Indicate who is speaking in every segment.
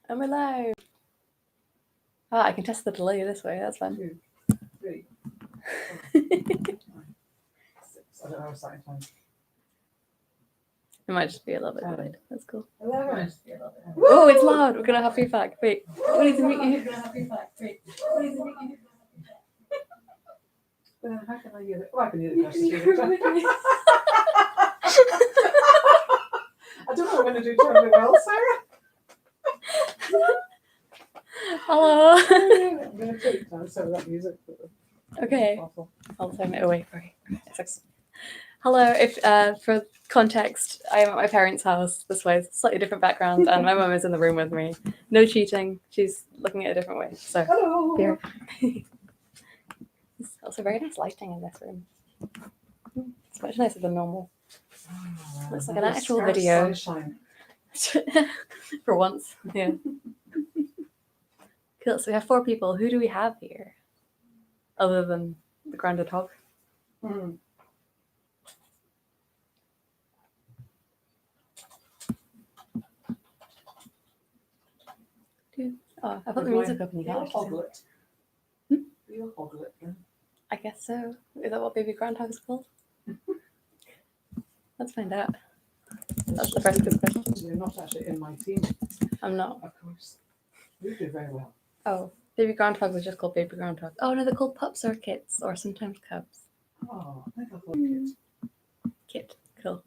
Speaker 1: I'm alive. Ah, I can test the delay this way. That's fun.
Speaker 2: 2, 3. I don't know, starting time.
Speaker 1: It might just be a little bit delayed. That's cool.
Speaker 2: 11.
Speaker 1: Oh, it's loud. We're gonna have feedback. Wait. We need to meet you.
Speaker 2: How can I use it? Oh, I can use it. I don't know what I'm going to do terribly well, Sarah.
Speaker 1: Hello.
Speaker 2: I'm going to take down some of that music.
Speaker 1: Okay. I'll turn it away for you. Hello. If for context, I am at my parents' house. This way, it's a slightly different background, and my mum is in the room with me. No cheating. She's looking at a different way. So
Speaker 2: Hello.
Speaker 1: here. It's also very nice lighting in this room. It's much nicer than normal. Looks like an actual video.
Speaker 2: Sunshine.
Speaker 1: For once, yeah. Cool. So we have 4 people. Who do we have here, other than the grounded hog?
Speaker 2: Mm.
Speaker 1: Oh, I put the music up and you
Speaker 2: You're a
Speaker 1: can't.
Speaker 2: hoglet.
Speaker 1: Hmm?
Speaker 2: You're a hoglet then.
Speaker 1: I guess so. Is that what baby groundhog is called? Let's find out. That's the first good question.
Speaker 2: You're not actually in my team.
Speaker 1: I'm not.
Speaker 2: Of course. You do very well.
Speaker 1: Oh, baby groundhogs are just called baby groundhog. Oh no, they're called pups or kits or sometimes cubs.
Speaker 2: Oh, I think I thought it.
Speaker 1: Kit. Cool.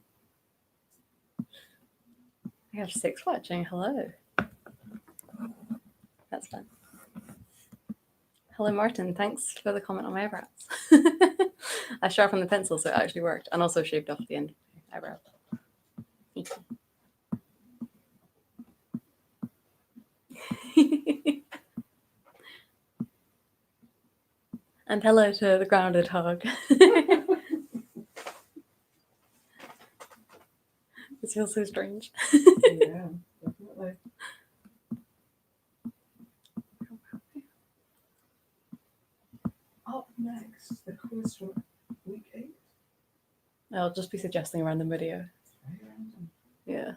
Speaker 1: I have 6 watching. Hello. That's fun. Hello, Martin. Thanks for the comment on my eyebrows. I sharpened the pencil, so it actually worked, and also shaved off the end of my eyebrow. And hello to the grounded hog. This feels so strange.
Speaker 2: Yeah, definitely. Up next, the quiz from week 8.
Speaker 1: I'll just be suggesting a random video.
Speaker 2: Very random.
Speaker 1: Yeah.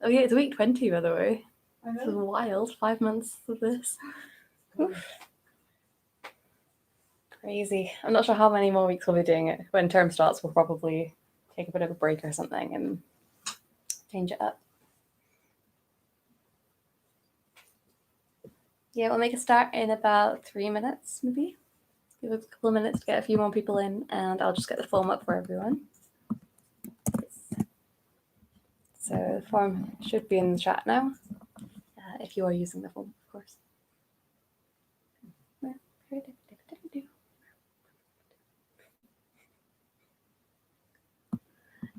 Speaker 1: Oh yeah, it's week 20, by the way.
Speaker 2: I
Speaker 1: This is
Speaker 2: know.
Speaker 1: wild. 5 months of this. Oof. Crazy. I'm not sure how many more weeks we'll be doing it. When term starts, we'll probably take a bit of a break or something and change it up. Yeah, we'll make a start in about 3 minutes, maybe. Give us a couple of minutes to get a few more people in, and I'll just get the form up for everyone. So the form should be in the chat now, if you are using the form, of course.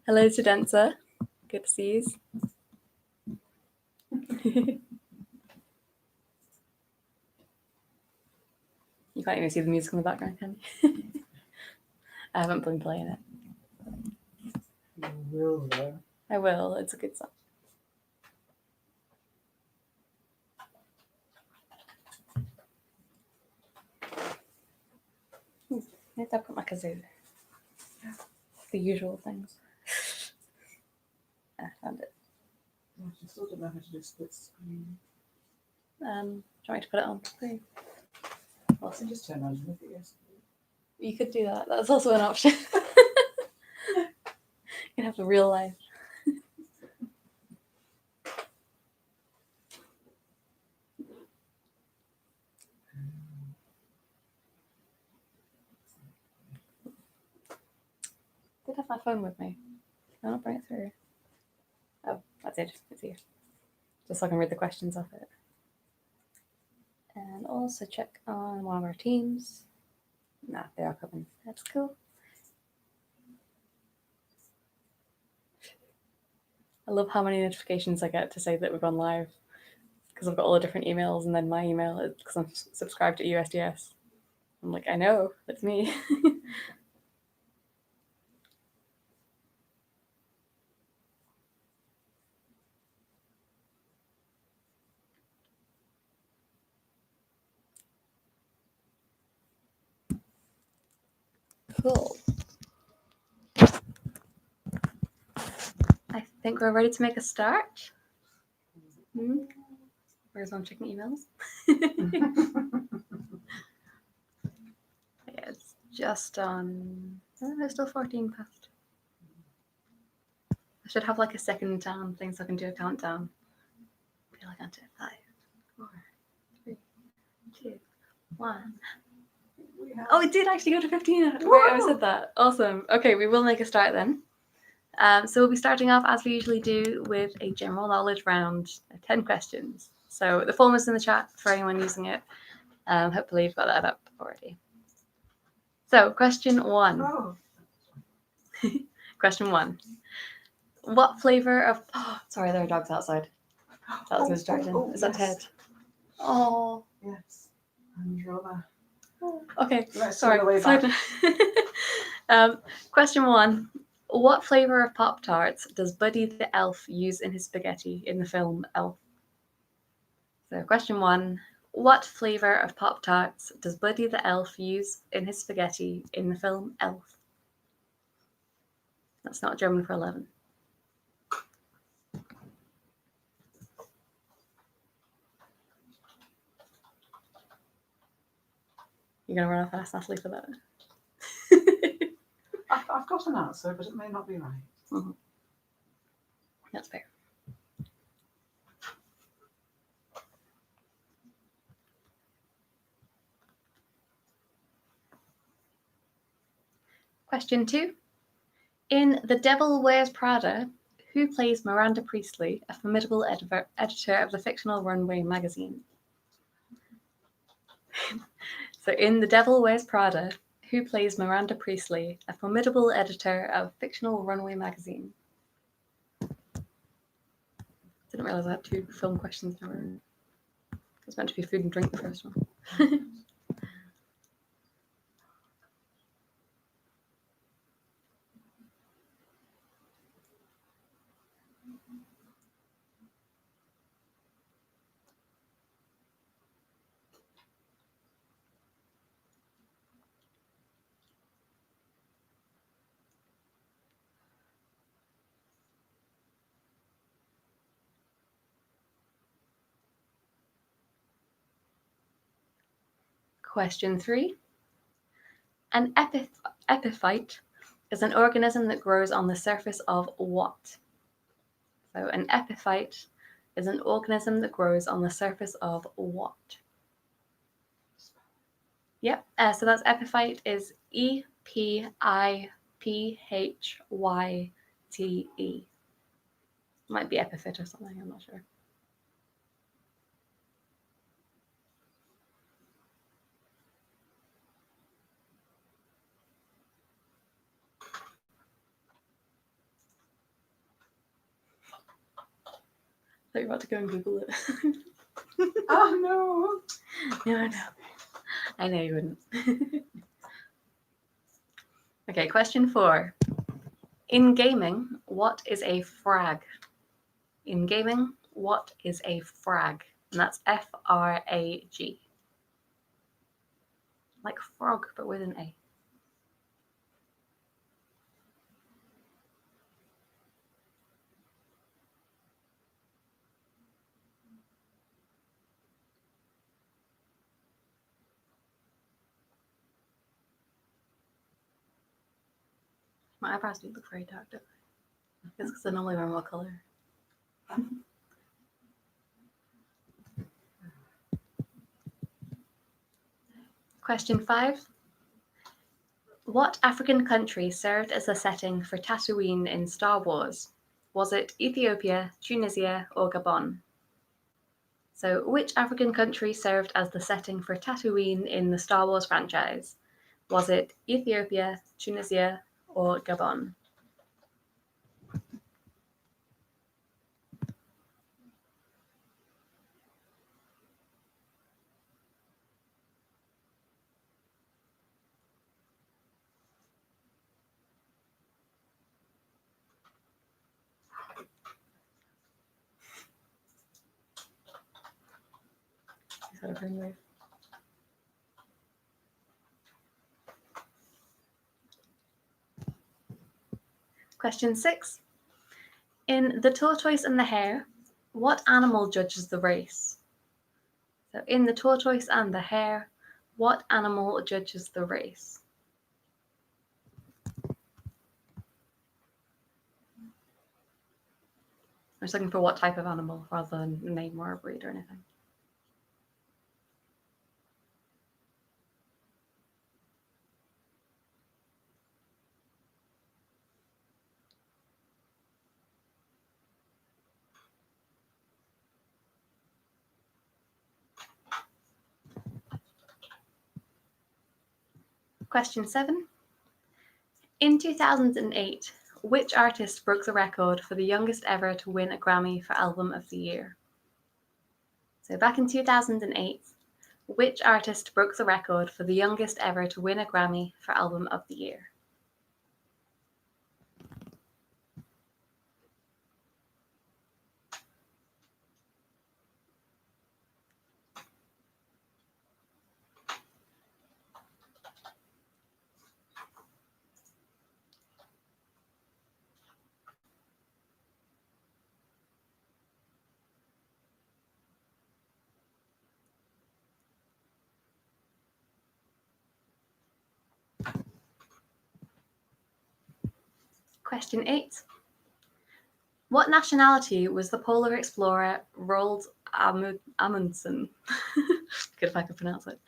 Speaker 1: Hello to Densa. Good to see you. You can't even see the music in the background, can you? I haven't been playing it.
Speaker 2: You will, though.
Speaker 1: I will. It's a good song. Maybe I'll put my kazoo. The usual things. I found it.
Speaker 2: I still don't know how to do split screen.
Speaker 1: Do you want me to put it on? Please?
Speaker 2: Well, I can just turn around and look at you.
Speaker 1: You could do that. That's also an option. You can have the real life. I did have my phone with me. Can I not bring it through? Oh, that's it. It's here. Just so I can read the questions off it. And also check on one of our teams. Nah, they are coming. That's cool. I love how many notifications I get to say that we've gone live, because I've got all the different emails, and then my email is because I'm subscribed to EUSDS. I'm like, I know, it's me. Cool. I think we're ready to make a start. Whereas I'm checking emails. Yeah, it's just on. Oh, there's still 14 past. I should have like a second thing so I can do a countdown. I feel like I'm doing 5, 4, 3, 2, 1. Oh, it did actually go to 15. Right, I said that. Awesome. Okay, we will make a start then. So we'll be starting off as we usually do with a general knowledge round, 10 questions. So the form is in the chat for anyone using it. Hopefully you've got that up already. So question 1.
Speaker 2: Oh.
Speaker 1: Question 1. What flavor of... Oh, sorry, there are dogs outside. That was distracting. Is that
Speaker 2: yes.
Speaker 1: Ted? Oh.
Speaker 2: Yes. Andromeda.
Speaker 1: Okay,
Speaker 2: Let's
Speaker 1: sorry.
Speaker 2: go the way back.
Speaker 1: Question 1. What flavor of Pop-Tarts does Buddy the Elf use in his spaghetti in the film Elf? So question 1. What flavor of Pop-Tarts does Buddy the Elf use in his spaghetti in the film Elf? That's not German for 11. You're going to run off fast, Natalie, for that?
Speaker 2: I've got an answer, but it may not be right.
Speaker 1: Mm-hmm. That's fair. Question 2. In The Devil Wears Prada, who plays Miranda Priestley, a formidable editor of the fictional Runway magazine? So in The Devil Wears Prada, who plays Miranda Priestley, a formidable editor of fictional Runway magazine? Didn't realize I had 2 film questions in a row. It was meant to be food and drink, the first one. Question 3. An epiphyte is an organism that grows on the surface of what? So an epiphyte is an organism that grows on the surface of what? Yep, so that's epiphyte is EPIPHYTE. Might be epiphyte or something, I'm not sure. I thought you were about to go and Google it.
Speaker 2: Oh no!
Speaker 1: No, I know. I know you wouldn't. Okay, question 4. In gaming, what is a frag? In gaming, what is a frag? And that's F-R-A-G. Like frog, but with an A. My eyebrows do look very dark, don't they? It's because I normally wear more color. Question 5. What African country served as the setting for Tatooine in Star Wars? Was it Ethiopia, Tunisia, or Gabon? So, which African country served as the setting for Tatooine in the Star Wars franchise? Was it Ethiopia, Tunisia, or Gabon? Is that a brainwave? Question 6. In The Tortoise and the Hare, what animal judges the race? So in The Tortoise and the Hare, what animal judges the race? I'm just looking for what type of animal rather than a name or a breed or anything. Question 7. In 2008, which artist broke the record for the youngest ever to win a Grammy for Album of the Year? So back in 2008, which artist broke the record for the youngest ever to win a Grammy for Album of the Year? Question 8. What nationality was the polar explorer Roald Amundsen? Good if I could pronounce it.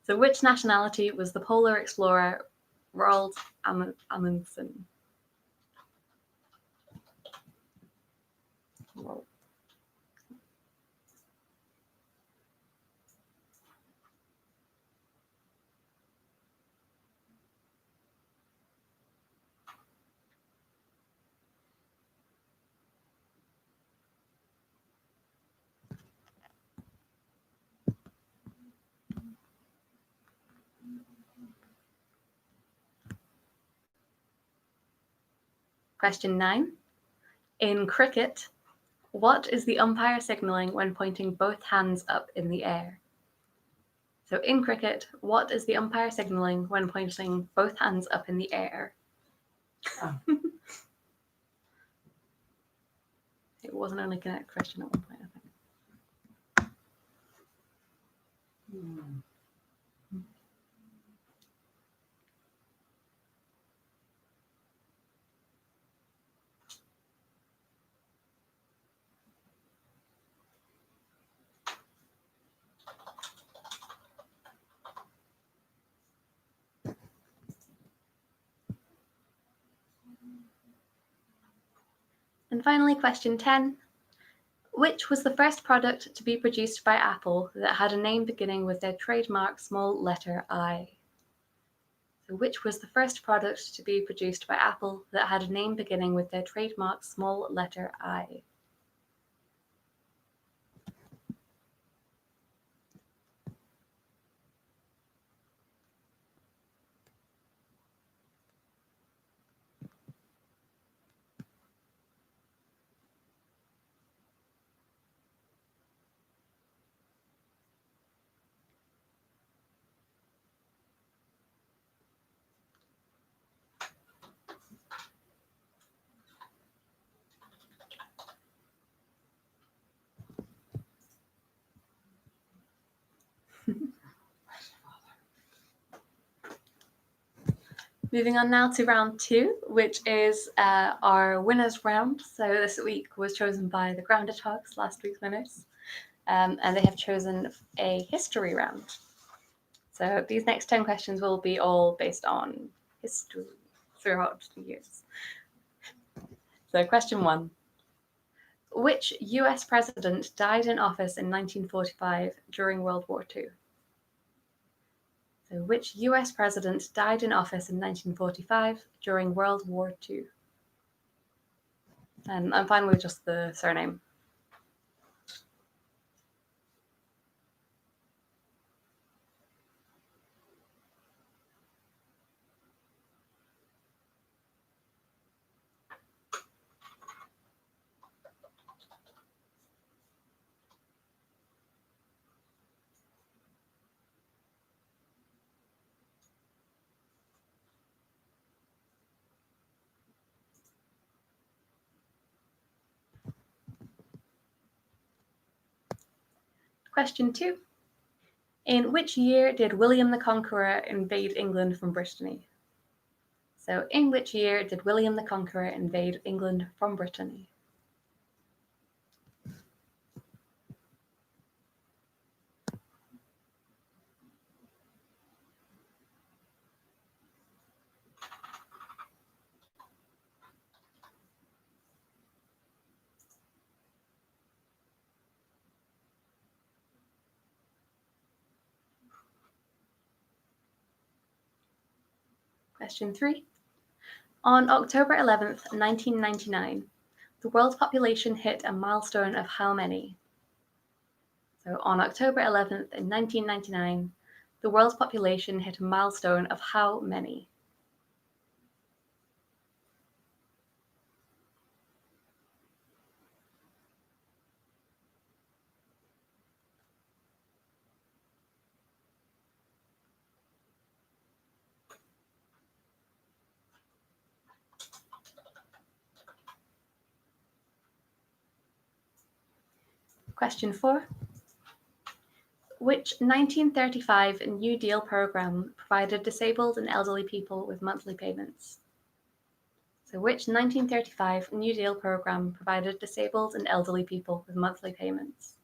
Speaker 1: So which nationality was the polar explorer Roald Amundsen? Question 9. In cricket, what is the umpire signalling when pointing both hands up in the air? So in cricket, what is the umpire signalling when pointing both hands up in the air?
Speaker 2: Oh.
Speaker 1: It wasn't only Connect question at one point, I think. And finally, question 10. Which was the first product to be produced by Apple that had a name beginning with their trademark small letter I? So which was the first product to be produced by Apple that had a name beginning with their trademark small letter I? Moving on now to round 2, which is our winners round. So this week was chosen by the Grounded Hogs, last week's winners, and they have chosen a history round. So these next 10 questions will be all based on history throughout the years. So question 1. Which US president died in office in 1945 during World War II? So which US president died in office in 1945 during World War II? And I'm fine with just the surname. Question 2. In which year did William the Conqueror invade England from Brittany? So, in which year did William the Conqueror invade England from Brittany? Question 3. On October 11th, 1999, the world's population hit a milestone of how many? So on October 11th, in 1999, the world's population hit a milestone of how many? Question 4. Which 1935 New Deal program provided disabled and elderly people with monthly payments? So which 1935 New Deal program provided disabled and elderly people with monthly payments?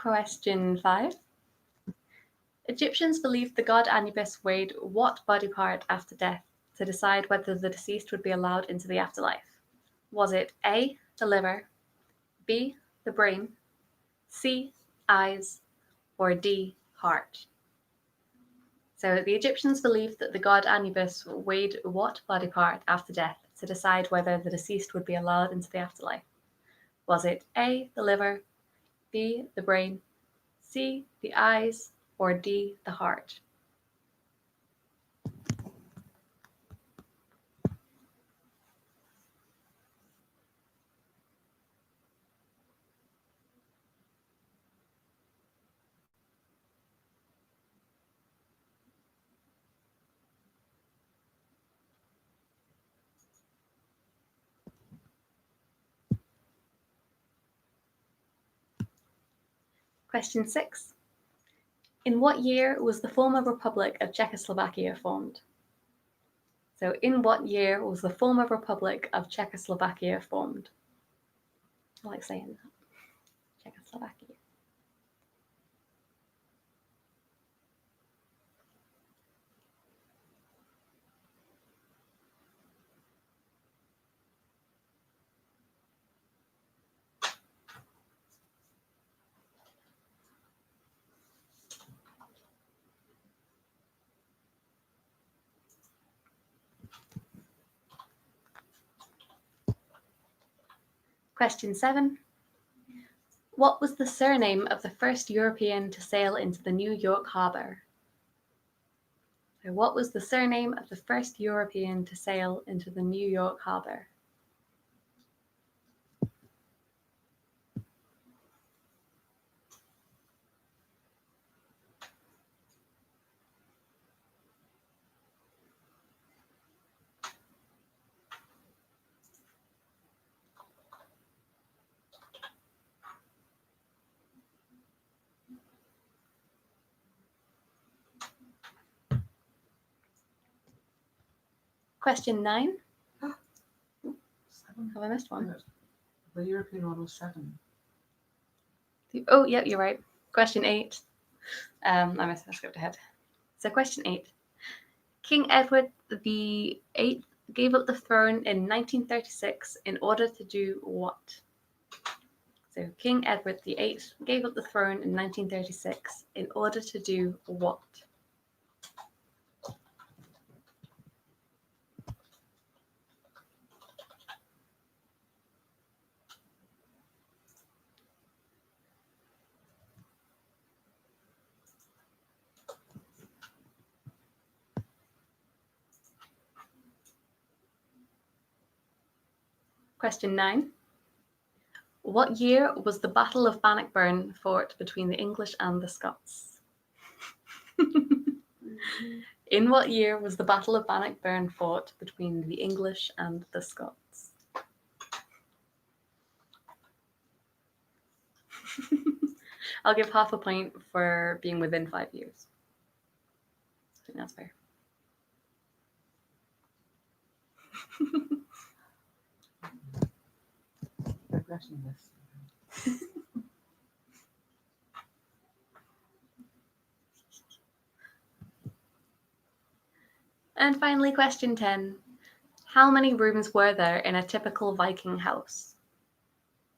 Speaker 1: Question 5. Egyptians believed the god Anubis weighed what body part after death to decide whether the deceased would be allowed into the afterlife? Was it A, the liver, B, the brain, C, eyes, or D, heart? So the Egyptians believed that the god Anubis weighed what body part after death to decide whether the deceased would be allowed into the afterlife? Was it A, the liver, B, the brain, C, the eyes, or D, the heart? Question 6. In what year was the former Republic of Czechoslovakia formed? So, in what year was the former Republic of Czechoslovakia formed? I like saying that. Czechoslovakia. Question 7. What was the surname of the first European to sail into the New York harbor? So what was the surname of the first European to sail into the New York harbor? Question 9.
Speaker 2: Seven.
Speaker 1: Have I missed one?
Speaker 2: The European one was 7.
Speaker 1: Oh, yep, you're right. Question 8. I skipped ahead. So question 8. King Edward VIII gave up the throne in 1936 in order to do what? So King Edward VIII gave up the throne in 1936 in order to do what? Question 9. What year was the Battle of Bannockburn fought between the English and the Scots? In what year was the Battle of Bannockburn fought between the English and the Scots? I'll give half a point for being within 5 years. I think that's fair.
Speaker 2: Regretting this.
Speaker 1: And finally, question 10. How many rooms were there in a typical Viking house?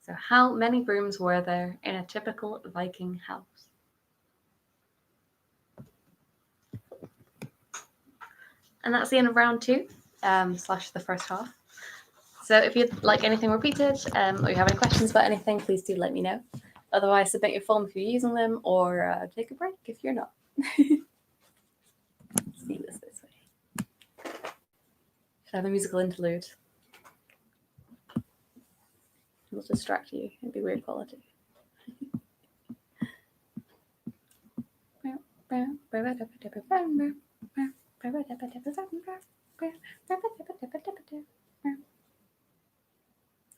Speaker 1: So how many rooms were there in a typical Viking house? And that's the end of round 2, slash the first half. So if you'd like anything repeated, or you have any questions about anything, please do let me know. Otherwise, submit your form if you're using them, or take a break if you're not. Let's see this way. Should I have a musical interlude? It'll distract you. It'll be weird quality.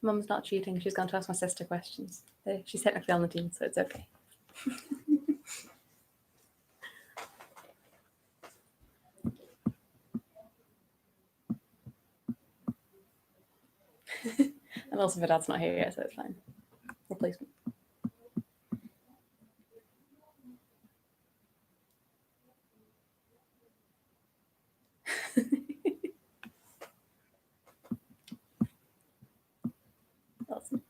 Speaker 1: Mum's not cheating. She's gone to ask my sister questions. She's technically on the team, so it's okay. And also, my dad's not here yet, so it's fine. Replacement. Awesome.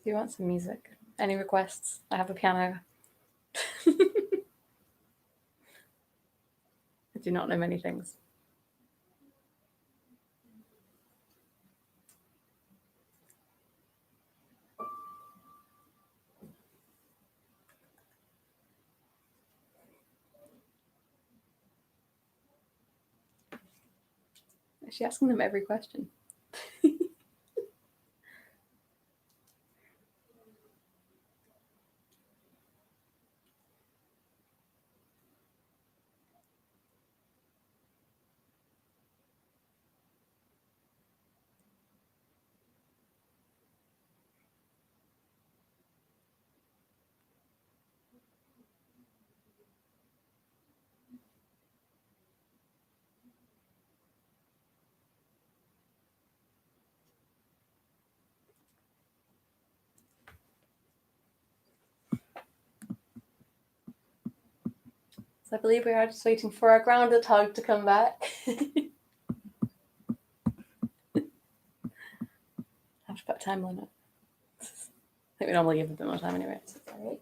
Speaker 1: Do you want some music? Any requests? I have a piano. I do not know many things. Is she asking them every question? So I believe we are just waiting for our grounded hug to come back. I have to put a time limit. I think we normally give a bit more time anyway, so it's all right.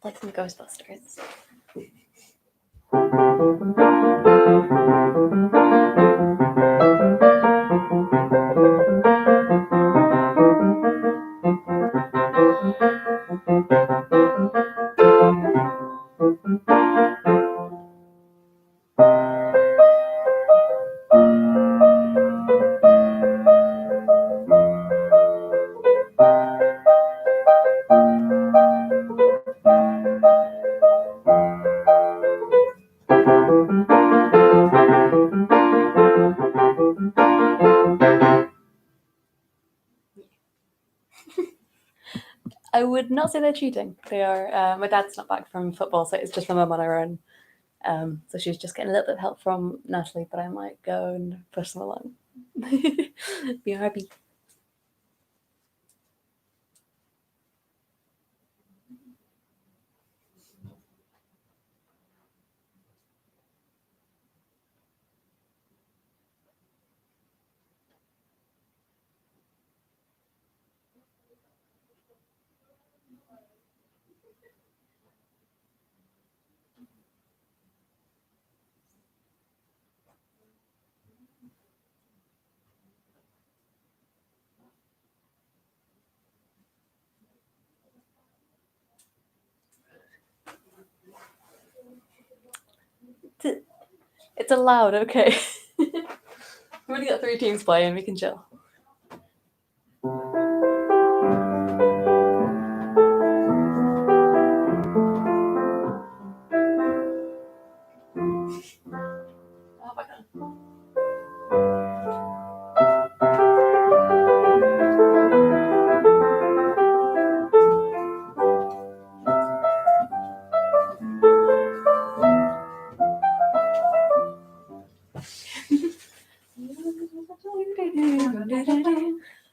Speaker 1: Like some Ghostbusters. I would not say they're cheating. They are. My dad's not back from football, so it's just my mum on her own. So she's just getting a little bit of help from Natalie, but I might go and push them along. Be happy. It's allowed, okay. We've already got 3 teams playing, we can chill. Oh my god.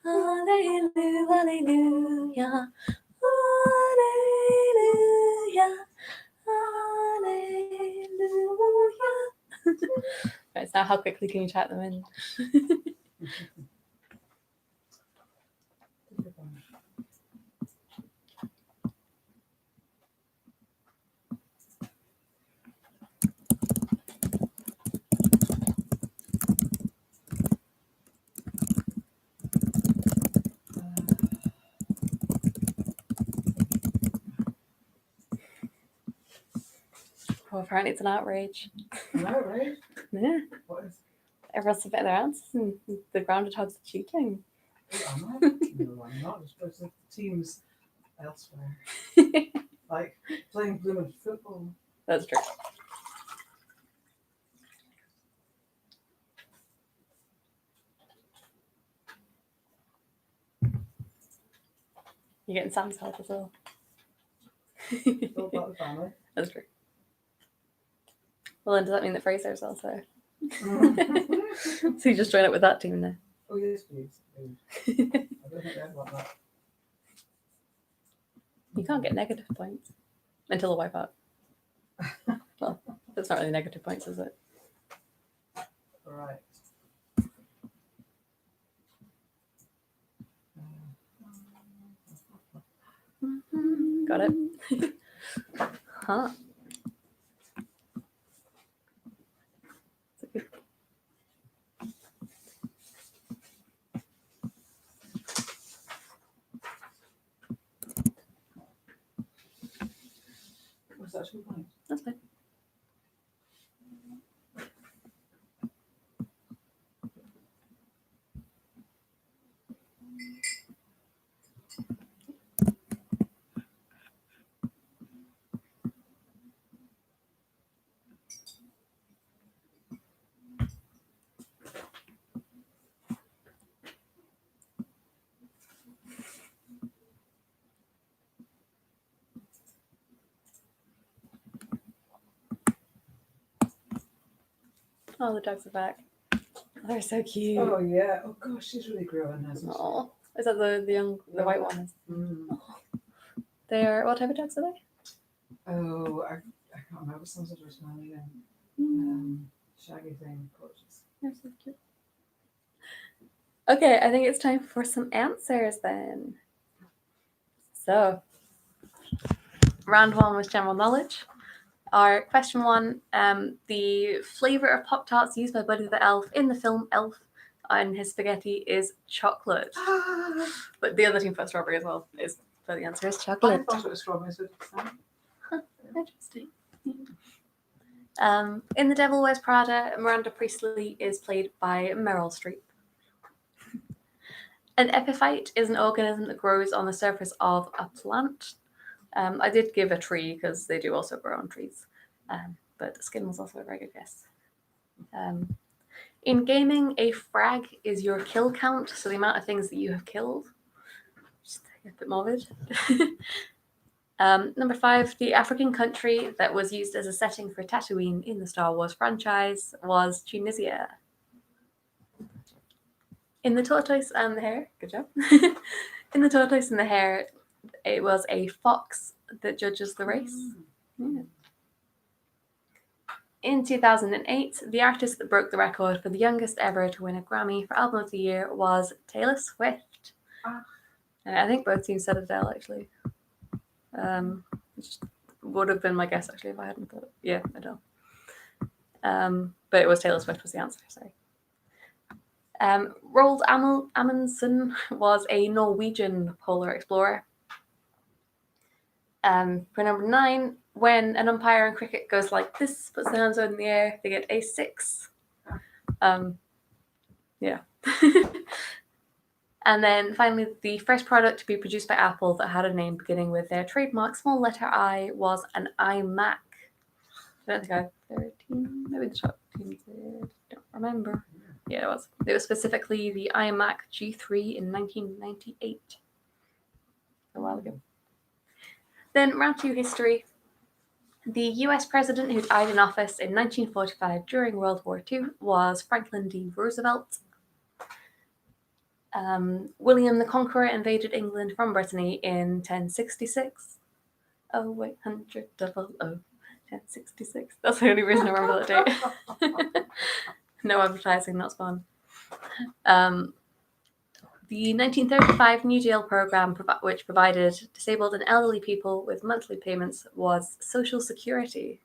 Speaker 1: Hallelujah, hallelujah, hallelujah. Right, so now how quickly can you chat them in? Oh, apparently it's an outrage.
Speaker 2: An outrage?
Speaker 1: Yeah.
Speaker 2: What is
Speaker 1: Everyone's submitting their answers and the grounded hogs are cheating.
Speaker 2: am I? No, I'm not. It's supposed to teams elsewhere. Like playing blooming football.
Speaker 1: That's true. You're getting Sam's help as well.
Speaker 2: It's all about the family.
Speaker 1: That's true. Well, then does that mean that Fraser's also? So you just join up with that team now?
Speaker 2: Oh yes, please. I don't think I'd want that.
Speaker 1: You can't get negative points until the wipeout. Well, that's not really negative points, is it?
Speaker 2: Right.
Speaker 1: Got it. Huh.
Speaker 2: What's that 2 points?
Speaker 1: That's fine. Oh, the dogs are back. They're so cute.
Speaker 2: Oh yeah. Oh gosh, she's really growing, hasn't she?
Speaker 1: Oh, is that the young, the white one?
Speaker 2: Mm.
Speaker 1: They are, what type of dogs are they?
Speaker 2: Oh, I can't remember. Some sort of smelly and shaggy thing. Gorgeous.
Speaker 1: They're so cute. Okay, I think it's time for some answers then. So, round one was general knowledge. Our question one, the flavour of Pop-Tarts used by Buddy the Elf in the film Elf on his spaghetti is chocolate. But the other team put strawberry as well. So the answer is
Speaker 2: I
Speaker 1: chocolate.
Speaker 2: thought it was strawberries.
Speaker 1: Interesting. In The Devil Wears Prada, Miranda Priestley is played by Meryl Streep. An epiphyte is an organism that grows on the surface of a plant. I did give a tree because they do also grow on trees. But skin was also a very good guess. In gaming, a frag is your kill count, so the amount of things that you have killed. Just a bit morbid. Number 5, the African country that was used as a setting for Tatooine in the Star Wars franchise was Tunisia. In The Tortoise and the Hare, good job. In The Tortoise and the Hare, it was a fox that judges the race. Yeah. In 2008, the artist that broke the record for the youngest ever to win a Grammy for Album of the Year was Taylor Swift. And I think both teams said Adele, actually. Which would have been my guess, actually, if I hadn't thought. Yeah, Adele. But it was Taylor Swift was the answer, sorry. Roald Amundsen was a Norwegian polar explorer. For number 9, when an umpire in cricket goes like this, puts their hands out in the air, they get a 6. Yeah. And then finally, the first product to be produced by Apple that had a name beginning with their trademark small letter I was an iMac. I don't think I had 13, maybe the top teams did, don't remember. Yeah, it was. It was specifically the iMac G3 in 1998. A while ago. Then round 2 history. The US president who died in office in 1945 during World War II was Franklin D. Roosevelt. William the Conqueror invaded England from Brittany in 1066. 0800 1066. That's the only reason I remember that date. No advertising, that's fun. The 1935 New Deal program, which provided disabled and elderly people with monthly payments, was Social Security.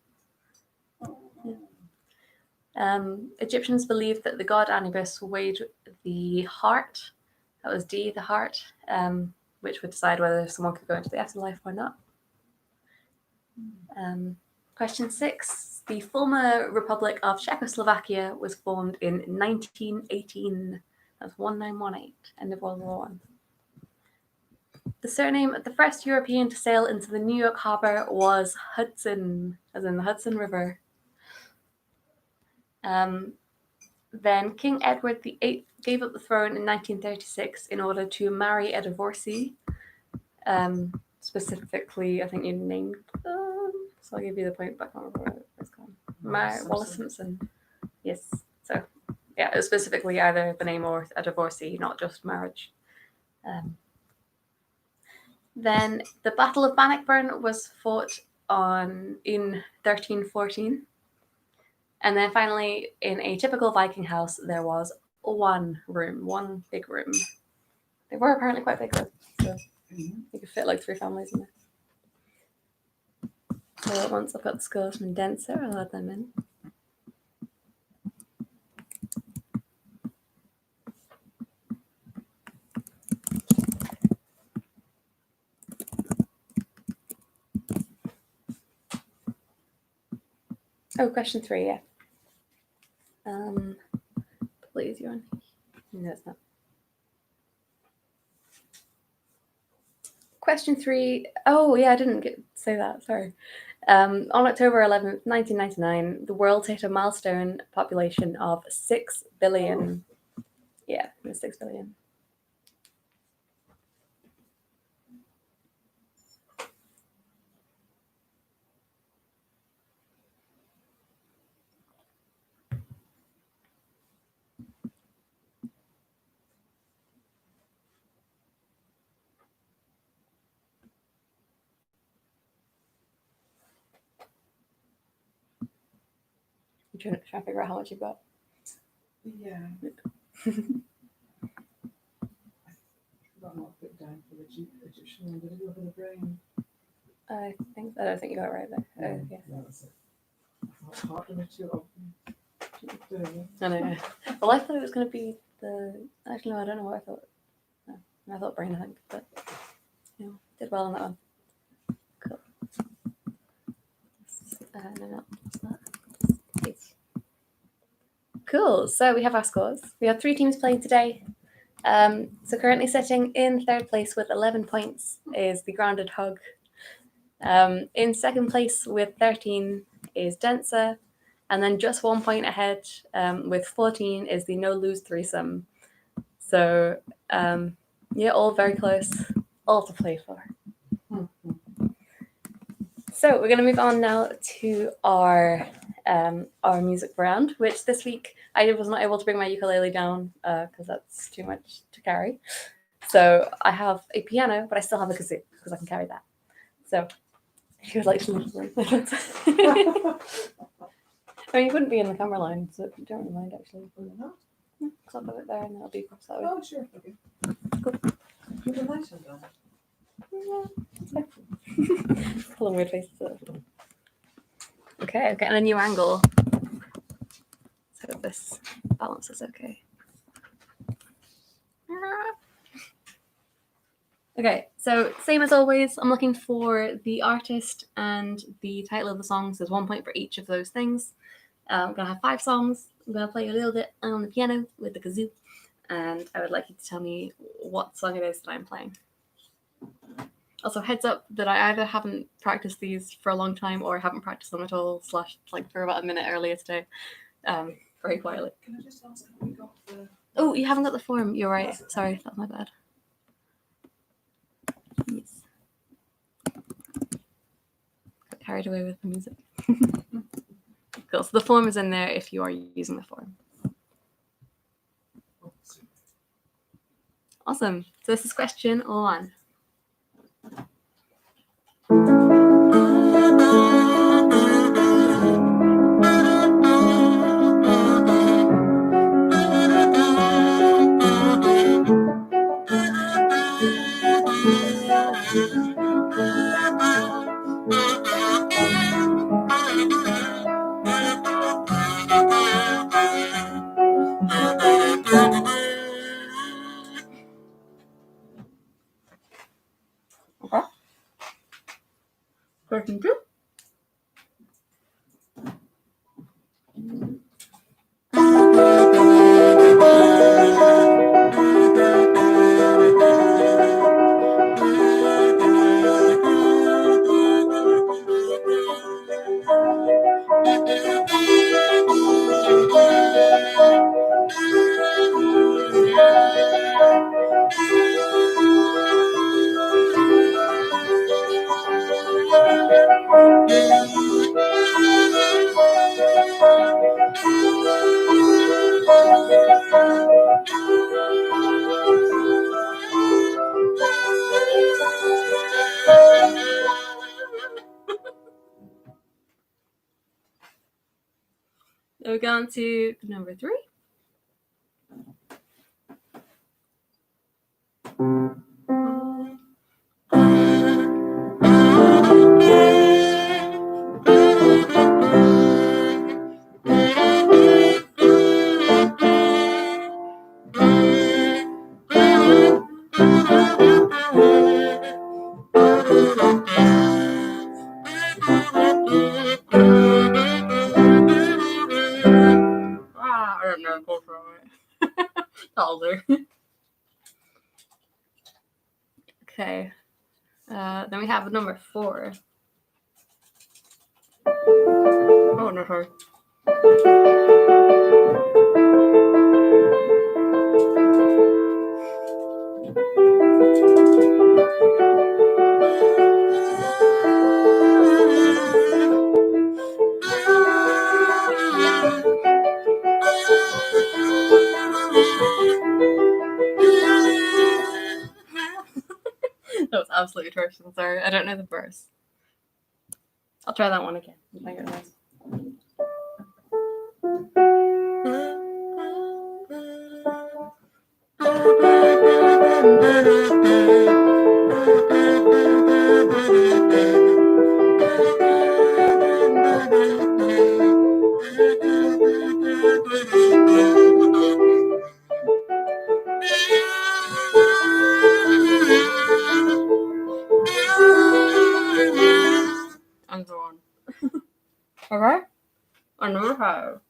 Speaker 1: Egyptians believed that the god Anubis weighed the heart. That was D, the heart, which would decide whether someone could go into the afterlife or not. Question 6. The former Republic of Czechoslovakia was formed in 1918. That's 1918, end of World War I. The surname of the first European to sail into the New York harbor was Hudson, as in the Hudson River. Then King Edward VIII gave up the throne in 1936 in order to marry a divorcee. Specifically, I think you named them, so I'll give you the point, but I can't remember what it's called. Wallace Simpson. Yes. So, yeah, it was specifically either the name or a divorcee, not just marriage. Then the Battle of Bannockburn was fought in 1314. And then finally, in a typical Viking house, there was one big room. They were apparently quite big, though, so you could fit like 3 families in there. So once I've got the scores from Denser, I'll add them in. Oh, question 3, yeah. Please, you're on. No, it's not. Question 3. Oh, yeah, I didn't say that. Sorry. On October 11th, 1999, the world hit a milestone population of 6 billion. Yeah, it was 6 billion. I'm trying to figure out how much you've got.
Speaker 2: Yeah. I've got not put down for the Egyptian one, but I do have the brain.
Speaker 1: I don't think you got it right there. Oh, yeah.
Speaker 2: Yeah, that's it. Hard to make you open.
Speaker 1: I know. Well, I thought it was going to be the. Actually, no, I don't know what I thought. No, I thought brain, I think, but did well on that one. Cool. No, what's that? Please. Cool. So we have our scores. We have 3 teams playing today. So currently sitting in 3rd place with 11 points is the Grounded Hug. In 2nd place with 13 is Denser. And then just 1 point ahead with 14 is the No Lose Threesome. So all very close, all to play for. So we're going to move on now to our music round, which this week I was not able to bring my ukulele down because that's too much to carry. So I have a piano, but I still have a kazoo because I can carry that. So if you would like to listen. I mean, you wouldn't be in the camera line, so you don't really mind actually.
Speaker 2: No?
Speaker 1: Because I'll put it there and it'll be across that way.
Speaker 2: Oh, sure. Okay.
Speaker 1: Cool.
Speaker 2: You're a nice one, though.
Speaker 1: Yeah, pulling weird faces. Okay, I'm getting a new angle. So this balance is okay. Okay, so same as always, I'm looking for the artist and the title of the song. So there's 1 point for each of those things. I'm going to have 5 songs. I'm going to play a little bit on the piano with the kazoo. And I would like you to tell me what song it is that I'm playing. Also, heads up that I either haven't practiced these for a long time or haven't practiced them at all, / like for about a minute earlier today, very quietly.
Speaker 2: Can I just ask if we got the...
Speaker 1: Oh, you haven't got the form. You're right. Sorry, that's my bad. Yes. Got carried away with the music. Cool. So the form is in there if you are using the form. Awesome. So this is question 1. Okay. Question 2. We're going to number 3. I don't know. Go for it. Older. Okay. Then we have number 4. Oh, no, sorry. That was absolutely atrocious. I'm sorry. I don't know the verse. I'll try that one again. ho.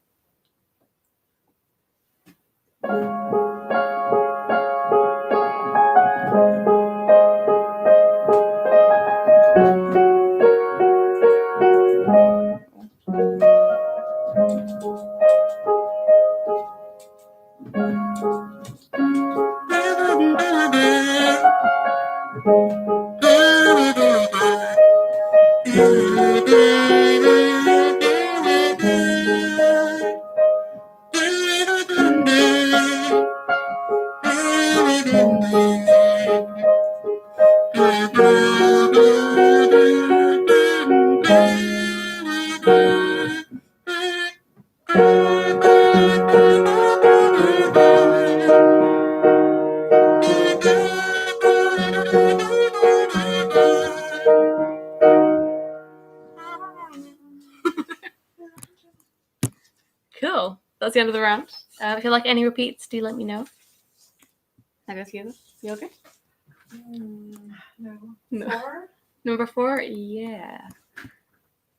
Speaker 1: Cool. That's the end of the round. If you like any repeats, do let me know. I guess you okay?
Speaker 2: No.
Speaker 1: No.
Speaker 2: 4?
Speaker 1: Number 4, yeah.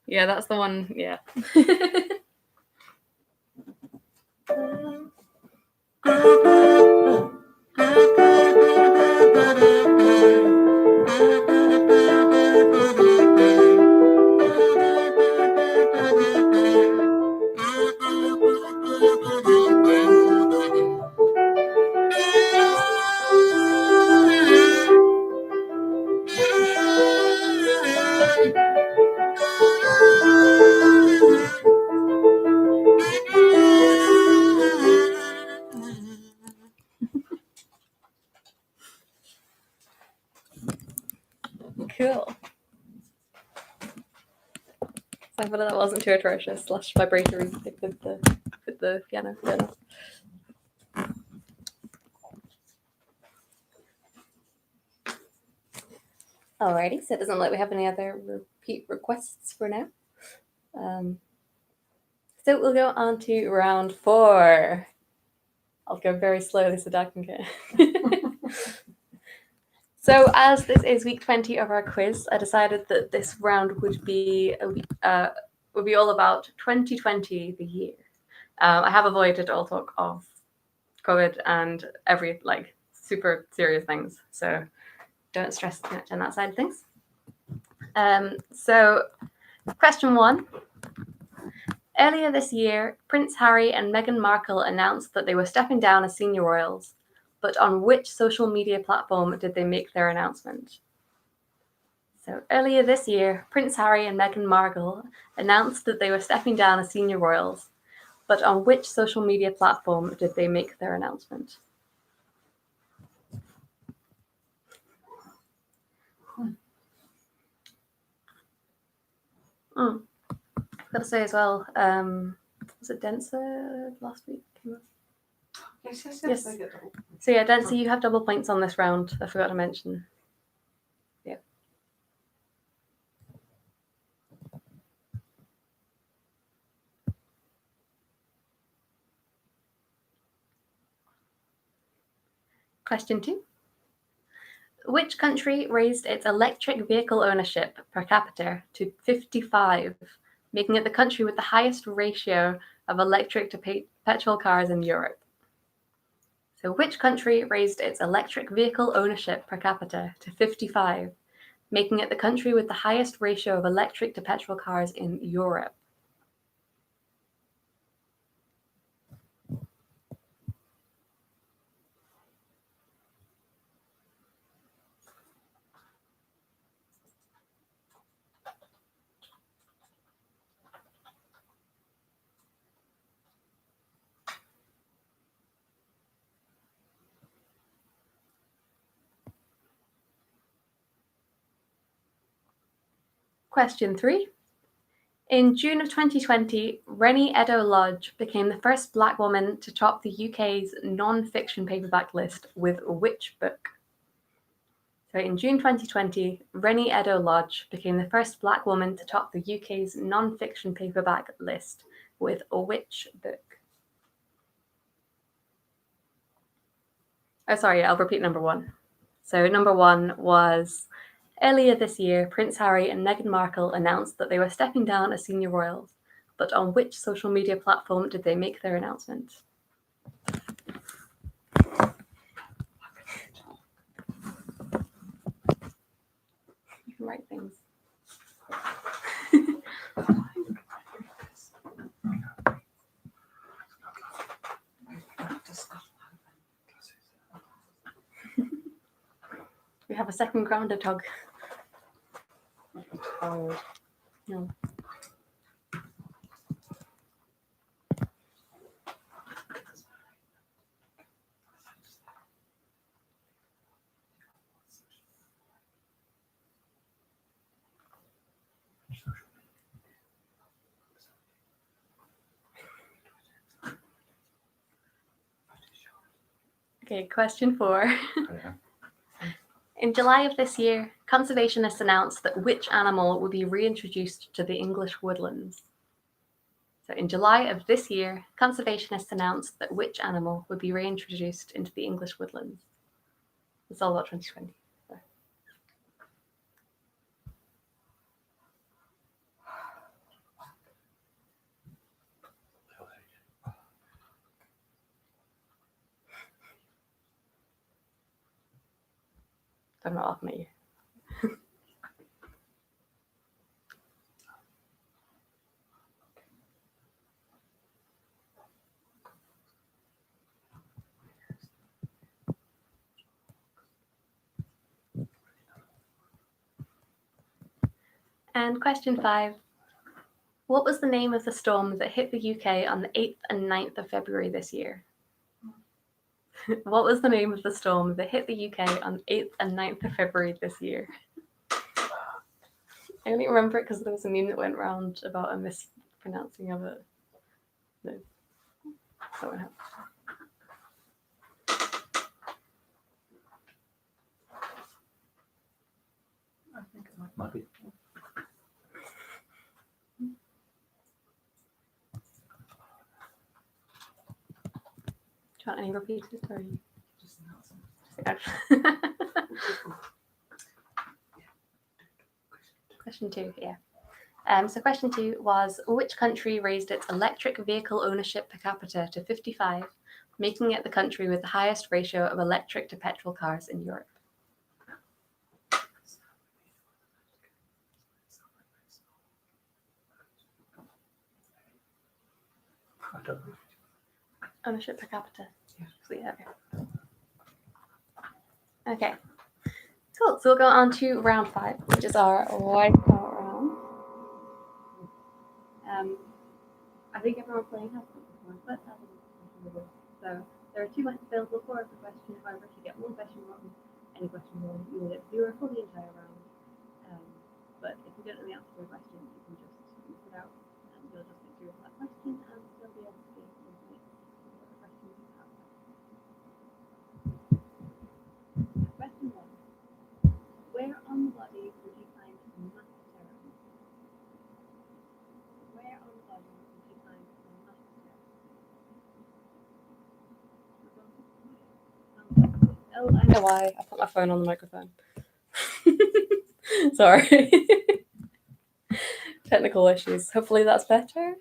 Speaker 1: Yeah, that's the one, yeah. Cool. Thankfully that wasn't too atrocious. / vibratory with the piano. Alrighty, so it doesn't look like we have any other repeat requests for now. So we'll go on to round 4. I'll go very slowly so Dad can get. So as this is week 20 of our quiz, I decided that this round would be all about 2020, the year. I have avoided all talk of COVID and every super serious things, so don't stress too much on that side of things. So question 1. Earlier this year, Prince Harry and Meghan Markle announced that they were stepping down as senior royals, but on which social media platform did they make their announcement? So earlier this year, Prince Harry and Meghan Markle announced that they were stepping down as senior royals, but on which social media platform did they make their announcement? I've got to say as well, was it Denser last week?
Speaker 2: Yes.
Speaker 1: Yes. So yeah, Denser, you have double points on this round. I forgot to mention. Yeah. Question 2. Which country raised its electric vehicle ownership per capita to 55, making it the country with the highest ratio of electric to petrol cars in Europe? So which country raised its electric vehicle ownership per capita to 55, making it the country with the highest ratio of electric to petrol cars in Europe? Question 3. In June of 2020, Rennie Edo-Lodge became the first Black woman to top the UK's non-fiction paperback list with which book? So in June 2020, Rennie Edo-Lodge became the first Black woman to top the UK's non-fiction paperback list with which book? Oh, sorry, I'll repeat number 1. So number 1 was, earlier this year, Prince Harry and Meghan Markle announced that they were stepping down as senior royals, but on which social media platform did they make their announcement? You can write things. We have a second grounded dog.
Speaker 2: Oh,
Speaker 1: No. Okay, question 4. In July of this year, conservationists announced that which animal would be reintroduced to the English woodlands? So in July of this year, conservationists announced that which animal would be reintroduced into the English woodlands? It's all about 2020. So. I'm not laughing at you. And question 5. What was the name of the storm that hit the UK on the 8th and 9th of February this year? What was the name of the storm that hit the UK on the 8th and 9th of February this year? I only remember it because there was a meme that went around about a mispronouncing of it. No. That won't help.
Speaker 2: I think it
Speaker 3: Might be.
Speaker 1: Do you want any repeats? Or
Speaker 2: just announced it.
Speaker 1: Question 2, yeah. So question 2 was, which country raised its electric vehicle ownership per capita to 55, making it the country with the highest ratio of electric to petrol cars in Europe?
Speaker 3: I don't know.
Speaker 1: Ownership per capita.
Speaker 2: Yeah.
Speaker 1: So, yeah, okay. Cool. So we'll go on to round 5, which is our wipeout round. I think everyone playing has something before, but so there are 2 points available for every question. However, if you get one question wrong, any question wrong, you will get 0 for the entire round. But if you don't know the answer to a question, you can just use it out, and you'll just get 0 for that question, and you'll be able to get information for the questions you have. Question 1. Where on the body would you find masseter? Where on the body would you find masseter? Oh, I know why. I put my phone on the microphone. Sorry. Technical issues. Hopefully that's better.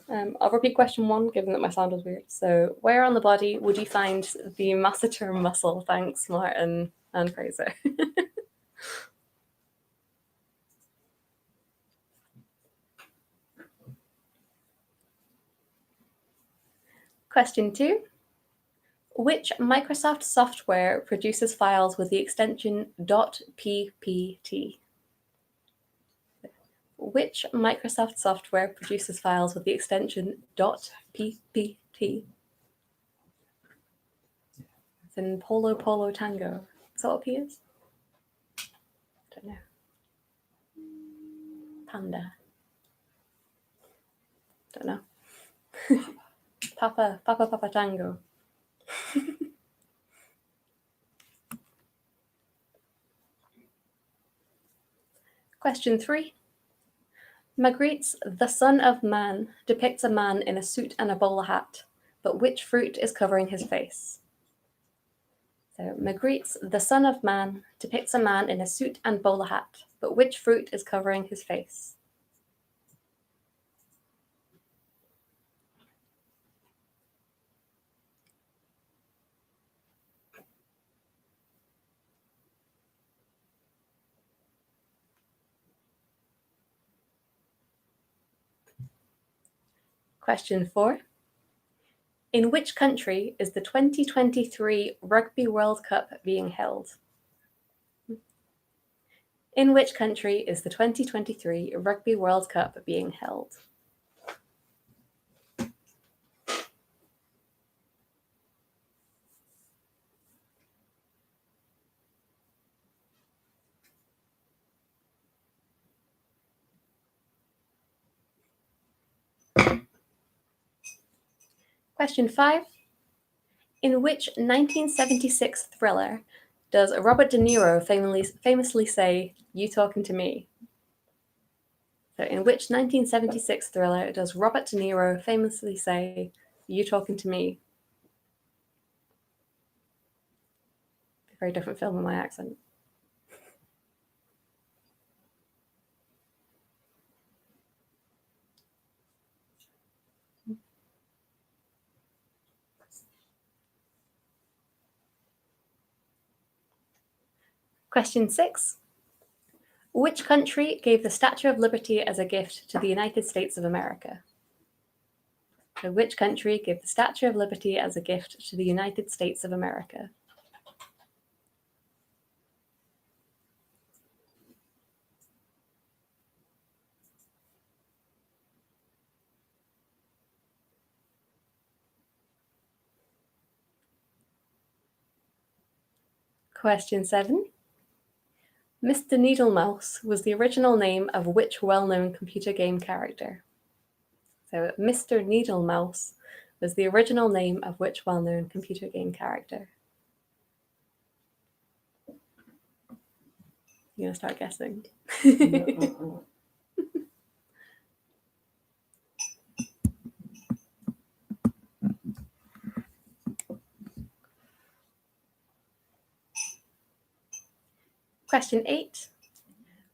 Speaker 1: I'll repeat question 1, given that my sound was weird. So, where on the body would you find the masseter muscle? Thanks, Martin and Fraser. Question 2. Which Microsoft software produces files with the extension .ppt? Which Microsoft software produces files with the extension .ppt? It's in Polo Polo Tango. Is that what P is? Don't know. Panda. Don't know. Papa Tango. Question 3. Magritte's The Son of Man depicts a man in a suit and a bowler hat, but which fruit is covering his face? So Magritte's The Son of Man depicts a man in a suit and bowler hat, but which fruit is covering his face? Question 4. In which country is the 2023 Rugby World Cup being held? In which country is the 2023 Rugby World Cup being held? Question 5. In which 1976 thriller does Robert De Niro famously say, "You talking to me"? So in which 1976 thriller does Robert De Niro famously say, "You talking to me"? A very different film in my accent. Question 6. Which country gave the Statue of Liberty as a gift to the United States of America? So which country gave the Statue of Liberty as a gift to the United States of America? Question 7. Mr. Needlemouse was the original name of which well-known computer game character? So Mr. Needlemouse was the original name of which well-known computer game character? You're gonna start guessing. Question 8.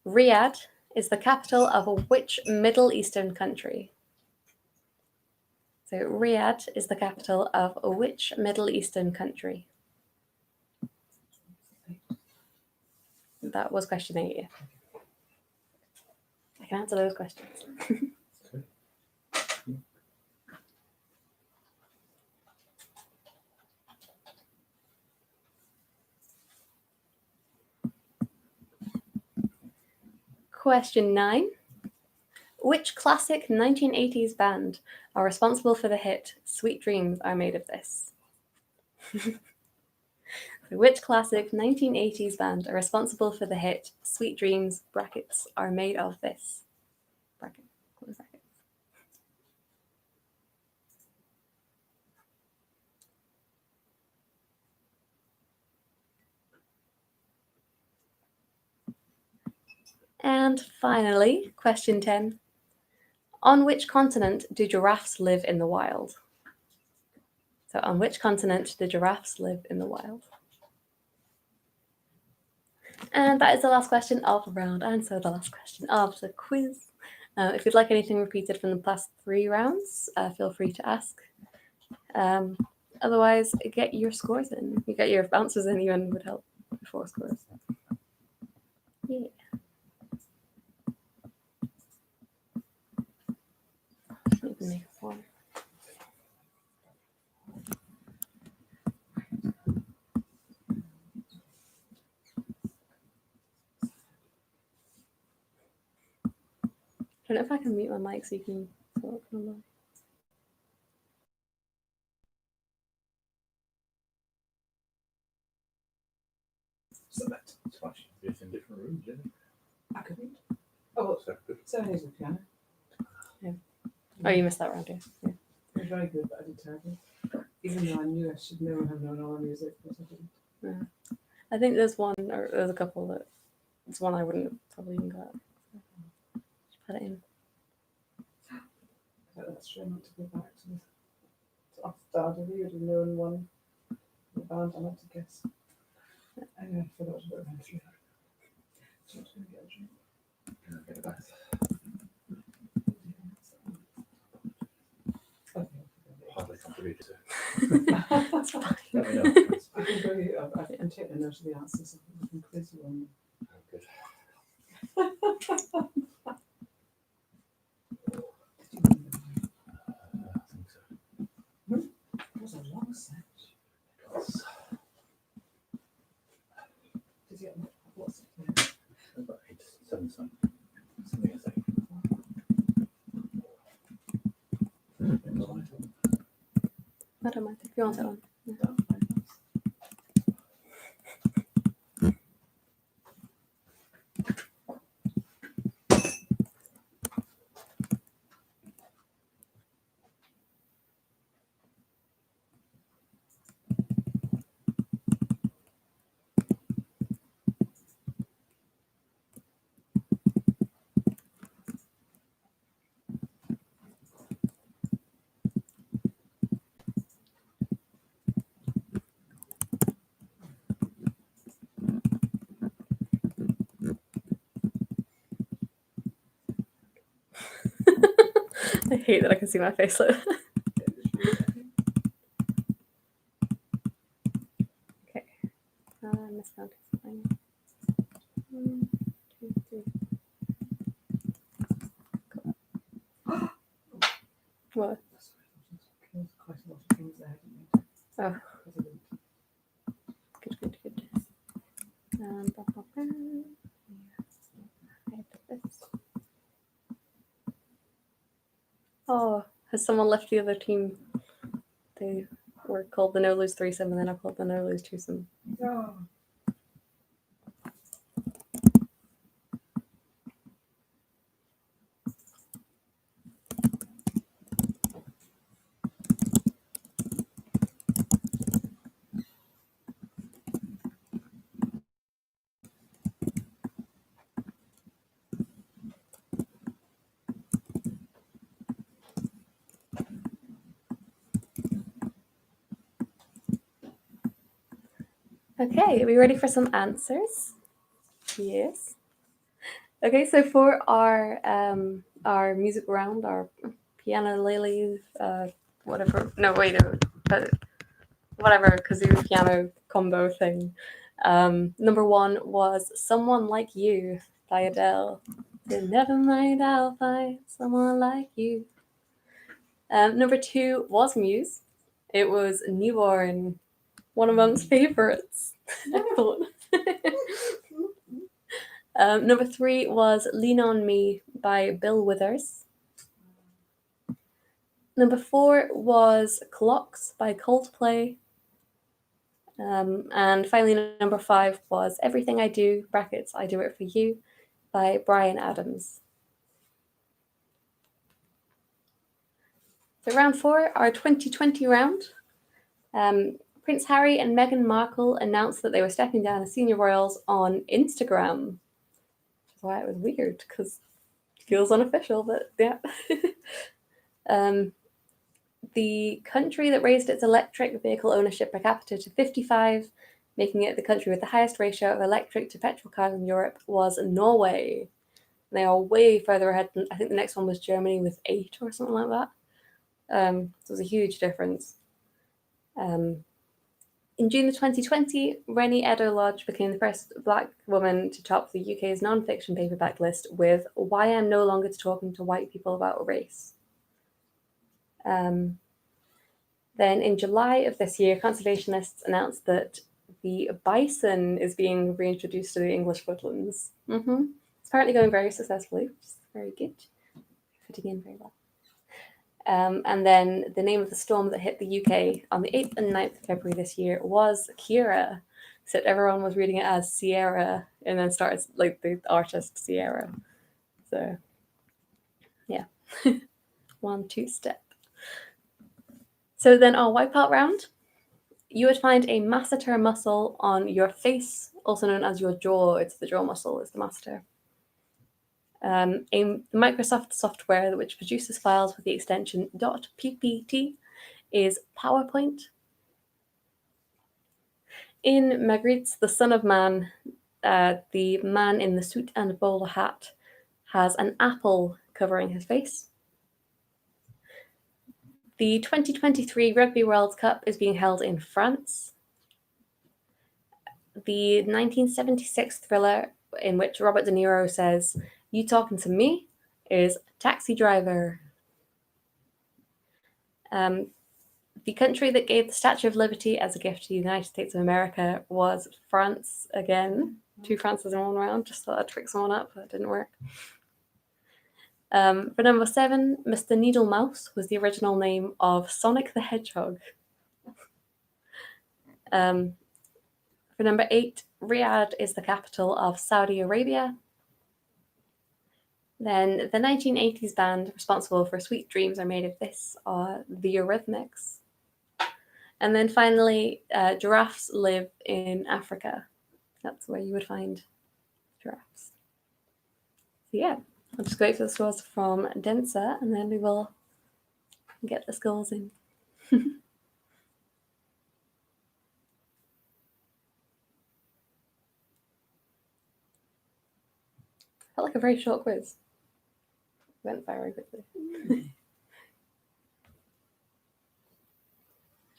Speaker 1: Riyadh is the capital of which Middle Eastern country? So Riyadh is the capital of which Middle Eastern country? That was question 8. Yeah. I can answer those questions. Question 9. Which classic 1980s band are responsible for the hit "Sweet Dreams Are Made of This"? Which classic 1980s band are responsible for the hit "Sweet Dreams (brackets) are made of this"? Bracket, close brackets. And finally, question 10. On which continent do giraffes live in the wild? So on which continent do giraffes live in the wild? And that is the last question of the round, and so the last question of the quiz. If you'd like anything repeated from the past 3 rounds, feel free to ask. Otherwise, get your scores in. You get your answers in even would help before scores. Yeah. Need to make a form. I don't know if I can mute my mic so you can talk online.
Speaker 2: So that
Speaker 3: It's fine. It's in different rooms, isn't it?
Speaker 2: I couldn't. Oh,
Speaker 3: So good.
Speaker 2: so here's the piano.
Speaker 1: Oh, you missed that round, yeah.
Speaker 2: It was very good, but I did terribly. Even though I knew I should know and have known all the music, but I didn't.
Speaker 1: Yeah. I think there's one, or there's a couple that, it's one I wouldn't have probably even got. Just put it in.
Speaker 2: But that's true, not to go back to off start of you would have known one the band I had to guess. Anyway, I forgot to put it through. So I'm just going to get a drink.
Speaker 3: Yeah, get it back.
Speaker 2: Okay.
Speaker 3: Hardly contributed to.
Speaker 1: That's fine.
Speaker 3: Let me know.
Speaker 2: I can go you, I'm taking a note of the answers so we can quiz you on them.
Speaker 3: Oh, good.
Speaker 1: I don't mind if you want that one. I hate that I can see my face. Okay. Miscounted. 1, 2, 3. Cool. What?
Speaker 2: There's quite a lot of things there, didn't you?
Speaker 1: Oh.
Speaker 2: President.
Speaker 1: Good. This. Oh, has someone left the other team? They were called the No Lose threesome, and then I called the No Lose twosome.
Speaker 2: Oh.
Speaker 1: Okay, are we ready for some answers? Yes. Okay, so for our music round, our piano lilies, whatever. No, wait, no, whatever kazoo piano combo thing. Number 1 was "Someone Like You" by Adele. Never mind, I'll find someone like you. Number 2 was Muse. It was "Newborn," one of Mum's favorites. I thought. Number 3 was "Lean on Me" by Bill Withers. Number 4 was "Clocks" by Coldplay. And finally, number 5 was "Everything I Do," brackets, "I Do It For You," by Bryan Adams. So round 4, our 2020 round. Prince Harry and Meghan Markle announced that they were stepping down as senior royals on Instagram. Which is why it was weird, because it feels unofficial, but yeah. The country that raised its electric vehicle ownership per capita to 55, making it the country with the highest ratio of electric to petrol cars in Europe, was Norway. They are way further ahead. I think the next one was Germany with 8 or something like that. So it was a huge difference. In June of 2020, Rennie Edo-Lodge became the first Black woman to top the UK's non-fiction paperback list with "Why I'm No Longer Talking to White People About Race." Then in July of this year, conservationists announced that the bison is being reintroduced to the English woodlands. It's apparently going very successfully, which is very good. Fitting in very well. And then the name of the storm that hit the UK on the 8th and 9th of February this year was Kira. Except everyone was reading it as Sierra and then started like the artist Sierra. So, yeah. 1-2 step. So then our wipeout round. You would find a masseter muscle on your face, also known as your jaw. It's the jaw muscle, is the masseter. A Microsoft software which produces files with the extension .ppt is PowerPoint. In Magritte, the Son of Man, the man in the suit and bowler hat has an apple covering his face. The 2023 Rugby World Cup is being held in France. The 1976 thriller in which Robert De Niro says, "You talking to me?" is Taxi Driver. The country that gave the Statue of Liberty as a gift to the United States of America was France again. 2 Frances in one round. Just thought I'd trick someone up, but it didn't work. For number 7, Mr. Needle Mouse was the original name of Sonic the Hedgehog. For number 8, Riyadh is the capital of Saudi Arabia. Then the 1980s band responsible for Sweet Dreams Are Made of This are the Eurythmics. And then finally, giraffes live in Africa. That's where you would find giraffes. So yeah, I'll just wait for the scores from Densa and then we will get the scores in. Felt like a very short quiz. Went very quickly.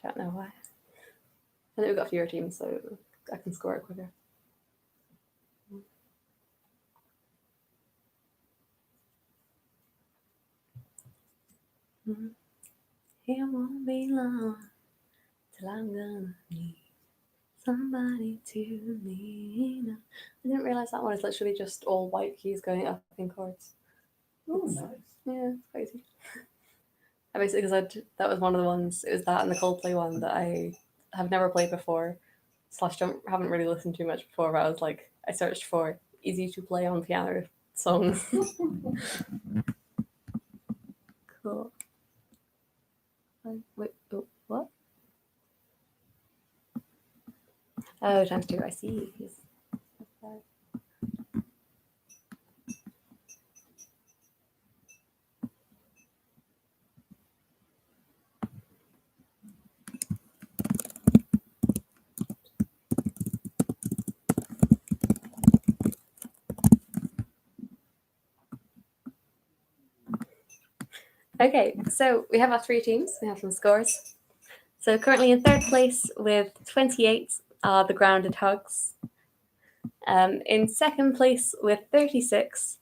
Speaker 1: Don't know why. I think we've got fewer teams, so I can score it quicker. It won't be long till I'm gonna need somebody to lean on. I didn't realise that one is literally just all white keys going up in chords.
Speaker 2: Oh, nice.
Speaker 1: Yeah, it's crazy. I basically, because that was one of the ones, it was that and the Coldplay one that I have never played before, / haven't really listened to much before, but I was like, I searched for easy to play on piano songs. Cool. Wait, oh, what? Oh, ×2, I see. Yes. Okay, so we have our 3 teams. We have some scores. So currently in 3rd place with 28 are the Grounded Hugs. In 2nd place with 36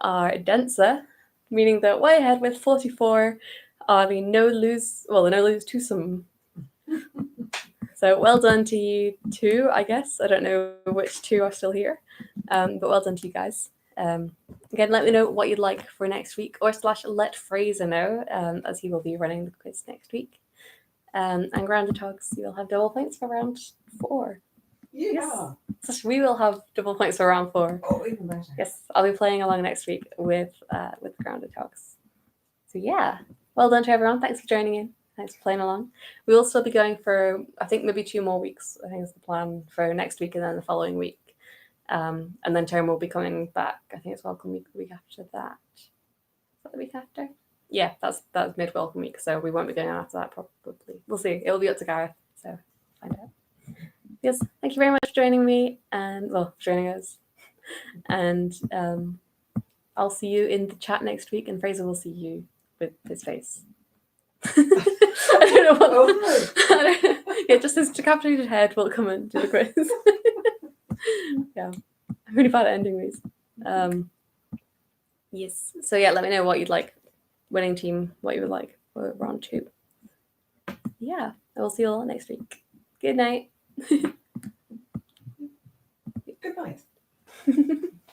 Speaker 1: are Densa, meaning that way ahead with 44 are the No Lose Twosome. So well done to you 2, I guess. I don't know which 2 are still here, but well done to you guys. Again, let me know what you'd like for next week, or / let Fraser know, as he will be running the quiz next week. And Grounded Hugs, you'll have double points for round 4.
Speaker 2: Yeah.
Speaker 1: Yes. So we will have double points for round 4.
Speaker 2: Oh, even better.
Speaker 1: Yes, I'll be playing along next week with Grounded Hugs. So yeah, well done to everyone. Thanks for joining in. Thanks for playing along. We will still be going for, I think, maybe 2 more weeks. I think is the plan for next week and then the following week. And then Term will be coming back. I think it's Welcome Week the week after that. Is that the week after? Yeah, that's mid-Welcome Week, so we won't be going on after that probably. We'll see. It'll be up to Gareth, so find out. Yes, thank you very much for joining me and, joining us. And I'll see you in the chat next week, and Fraser will see you with his face. I don't know what.
Speaker 2: Oh,
Speaker 1: yeah, just his decapitated head will come and do the quiz. Yeah, I'm really bad at ending these. Yes. So yeah, let me know what you'd like. Winning team, what you would like for round 2. Yeah, I will see you all next week. Good night.
Speaker 2: good night.